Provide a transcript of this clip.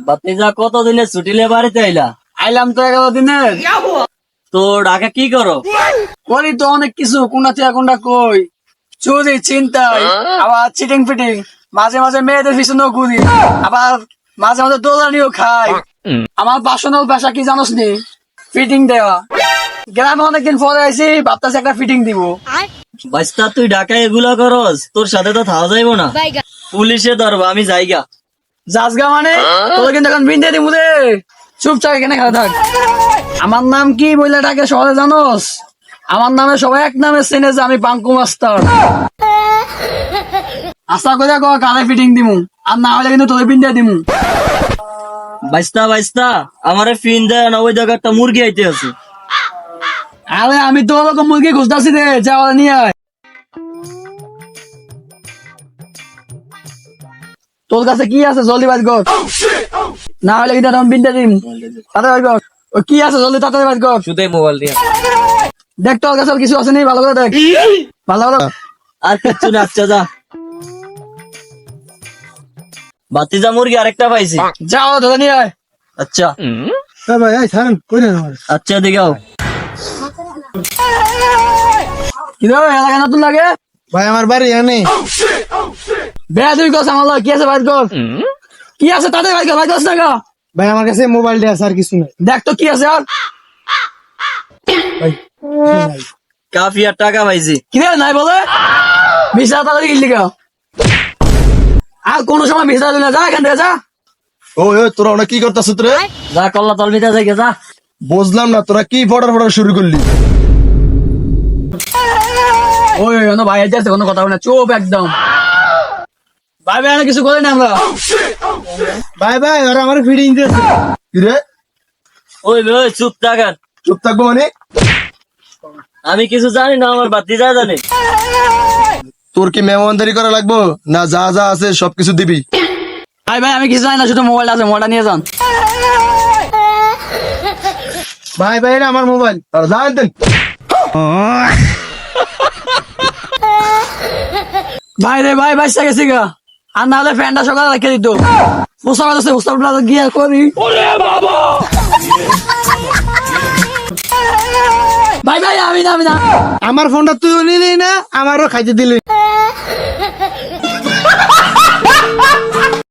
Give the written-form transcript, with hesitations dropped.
বাতিজা কতদিনের ছুটি নিয়ে বাড়িতে আইলা? আইলাম তো 11 দিনের। তো ঢাকা কি করো? করি তো অনেক কিছু, কোনটা থেকে কোনটা কই, চুরি চিন্তাই, আবার চিটিং ফিটিং, মাঝে মাঝে মেয়েদের পিছনেও ঘুরি, আবার মাঝে মাঝে দোলানিও খাই। আমার পার্সোনাল পেশা কি জানোস নি? ফিটিং দেওয়া। গ্রামে অনেকদিন পরে আইছি, ভাবতাছি একটা ফিটিং দিব। বাইস্তা তুই ঢাকায় এগুলা করস? তোর সাথে তো থাকা যাইব না, পুলিশে ধরবো, আমি যাইগা। জাজগা মানে তোর কিন্তু এখন বিন্দে দিব রে। চুপচাপ এখানে খেলা থাক। আমার নাম কি বইলে ডাকে সবাই জানোস? আমার নামে সবাই এক নামে চেনে যে আমি পাঙ্কু মাস্টার। আশা করে কালে ফিটিং দিমু, আর না হলে কিন্তু তোর বিন্দে দিমু। বাইস্তা বাইস্তা আমারে ফিন দেয় না, ওই জায়গা একটা মুরগি আইতে আছে। আরে আমি তো ওরকম মুরগি খুঁজতেছি রে, যাওয়া নিয়ে আয়। তোর কাছে কি আছে জলদি বাজ কর, না হলে কিন্তু আমি বিন্দে দিম। তাড়াতাড়ি বাজ কর। ও কি আছে জলদি তাড়াতাড়ি বাজ কর। শুধুই মোবাইল দিয়ে দেখ তোর কাছে আর কিছু আছে নি, ভালো করে দেখ, ভালো করে। আর কিচ্ছু না। আচ্ছা যা। বাতিজা মুরগি আরেকটা পাইছি, যাও ধরে নিয়ে আয়। আচ্ছা ভাই আয় ছাড়েন, কই না আমার। আচ্ছা দিগাও। কি রে এলাকা নতুন লাগে? ভাই আমার বাড়ি এনে। বেয়া তুই কস আমার লগে, কি আছে বাজ কর। কি আছে তাদের বাজ কর, বাজ করছ না গো? ভাই আমার কাছে মোবাইলটা আছে আর কিছু নাই। দেখ তো কি আছে আর। কাফি আর টাকা পাইছি। কি রে নাই বলে বিশা তাড়াতাড়ি গিলি গা। আর কোন সময় বিশা দিলে যা এখান থেকে যা। ওই তোরা অনেক কি করতেছ রে? যা কল্লা তল নিতে যাই যা। বুঝলাম না তোরা কি ফটার ফটার শুরু করলি। ওই ভাই যাচ্ছে, কোনো কথা বলে না, চুপ একদম। ভাই ভাই কিছু করে না আমরা। ভাই ভাই ওরা আমার ফিডিং দিয়েছে। কি রে ওই চুপ থাকার। চুপ থাকবো মানে? আমি কিছু জানি না, আমার বাতিজা জানে। তোর কি মেহমানদারি করা লাগবো না? যা যা আছে সবকিছু দিবি। ভাই ভাই আমি কিছু জানি না, শুধু মোবাইল আছে, মোবাইলটা নিয়ে যান। ভাই ভাই আমার মোবাইল আর যাই দেন। ভাই রে ভাই বাইসা গেছি গা, আর না হলে ফ্যানটা সকালে রেখে দিত। পোস্টার আছে, পোস্টার গিয়ে করি। ভাই ভাই আমি না আমার ফোনটা তুই নিলি না, আমারও খাইতে দিলি।